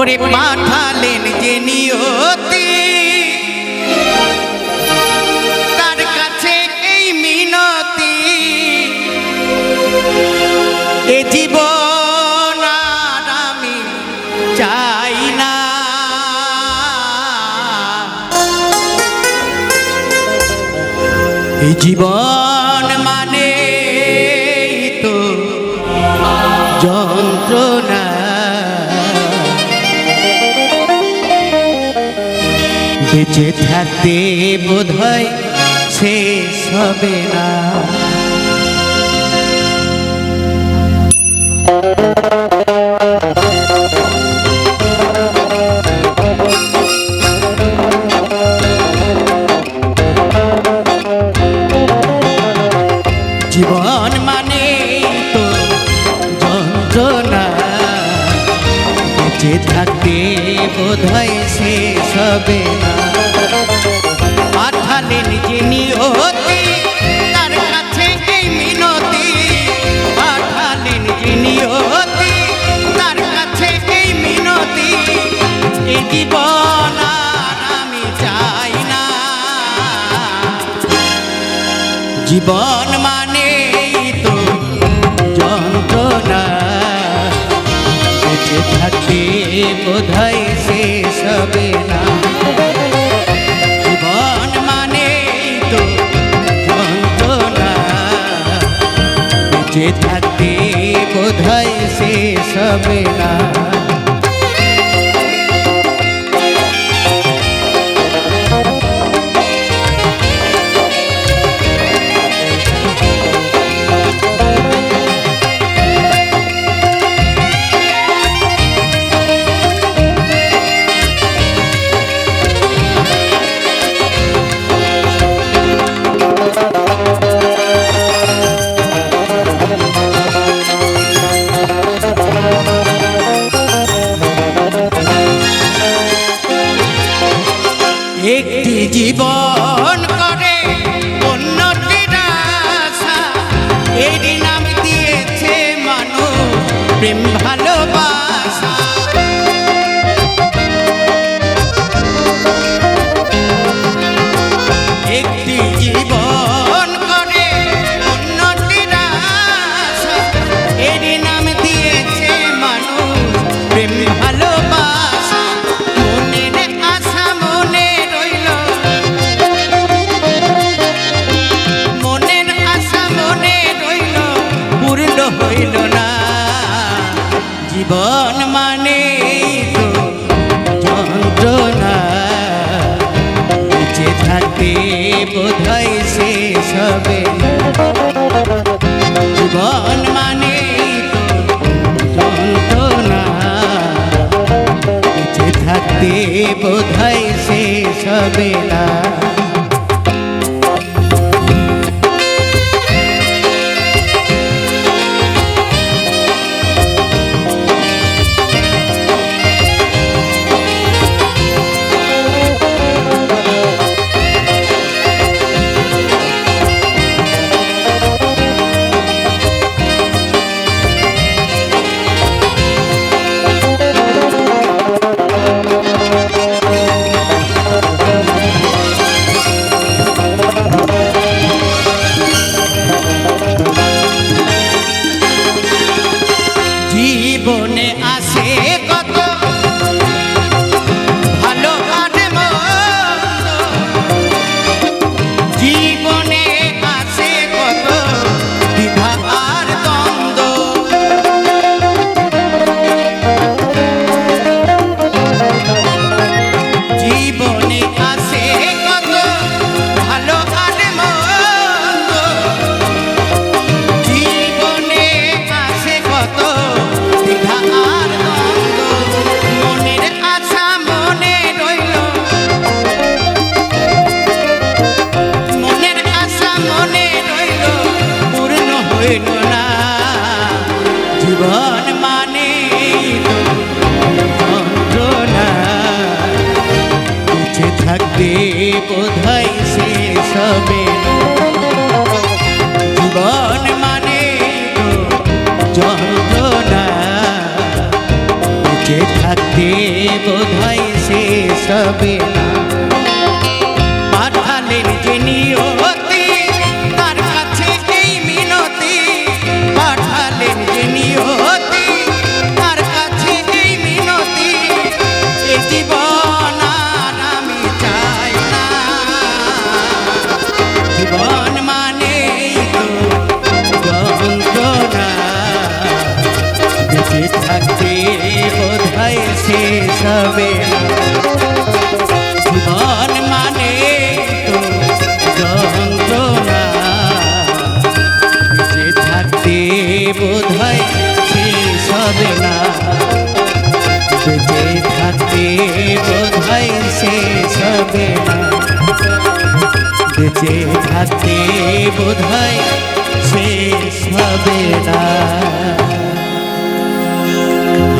ওরে পাঠালেন যে নিয়তি তার কাছে এই মিনতি এ জীবন আর আমি চাই না এই জীবন মানে তো যন্ত্রণা বেঁচে থাকতে বোধহয় শেষ হবে না জীবন মানে তো যন্ত্রণা বেঁচে থাকতে বোধহয় শেষ হবে না পাঠালেন যে নিয়তি তার কাছে এই মিনতি পাঠালেন যে নিয়তি তার কাছে এই মিনতি এই জীবন আর আমি চাই না জীবন মানে তো যন্ত্রণা বেঁচে থাকতে বোধহয় শেষ হবে না জীবন মানে তো যন্ত্রণা বেঁচে থাকতে বোধহয় শেষ হবে না একটি জীবন করে অন্যটির আশা এরই নাম দিয়েছে মানুষ প্রেম ভালোবাসা একটি জীবন করে অন্যটির আশা এরই নাম দিয়েছে মানুষ প্রেম ভালোবাসা মনের আশা মনে রইল মনের আশা মনে রইল পূর্ণ হইল না জীবন মানে তো যন্ত্রণা বেঁচে থাকতে বোধহয় শেষ হবে জীবন মানে তো যন্ত্রণা বেঁচে থাকতে বোধহয় শেষ হবে না জীবনে আসে কত ভালো আর মন্দ জীবনে আসে কত দ্বিধা আর দ্বন্দ্ব জীবনে আসে কত ভালো আর মন্দ জীবনে আসে কত দ্বিধা আর দ্বন্দ্ব মনের আশা মনে রইল মনের আশা মনে রইল পূর্ণ হইল না জীবন মানে তো যন্ত্রণা বেঁচে থাকতে বোধহয় শেষ হবে না জীবন মানে তো যন্ত্রণা বেঁচে থাকতে থাকতে বোধহয় শেষ হবে না। পাঠালেন যে নিয়তি তার কাছে এই মিনতি, পাঠালেন যে নিয়তি তার কাছে এই মিনতি, এ জীবন আর আমি চাই না। জীবন মানেই তো যন্ত্রণা, বেঁচে থাকতে বোধহয় শেষ হবে না। জীবন মানে তো যন্ত্রণা, বেঁচে থাকতে বোধহয় শেষ হবে না। বেঁচে থাকতে বোধহয় শেষ হবে না। বেঁচে থাকতে বোধহয় শেষ হবে না।